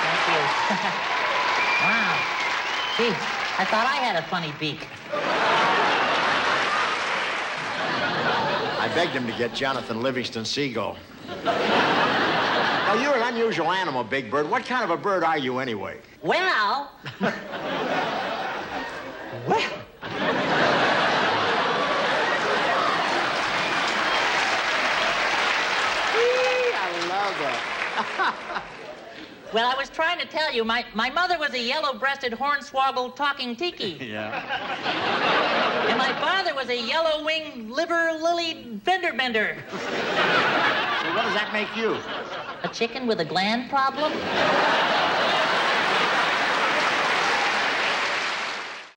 Thank you. Wow. Gee, I thought I had a funny beak. I begged him to get Jonathan Livingston Seagull. Now, you're an unusual animal, Big Bird. What kind of a bird are you, anyway? Well... well... Well, I was trying to tell you, my mother was a yellow-breasted, hornswoggled, talking tiki. Yeah. And my father was a yellow-winged, liver-lilied fender-bender. So what does that make you? A chicken with a gland problem?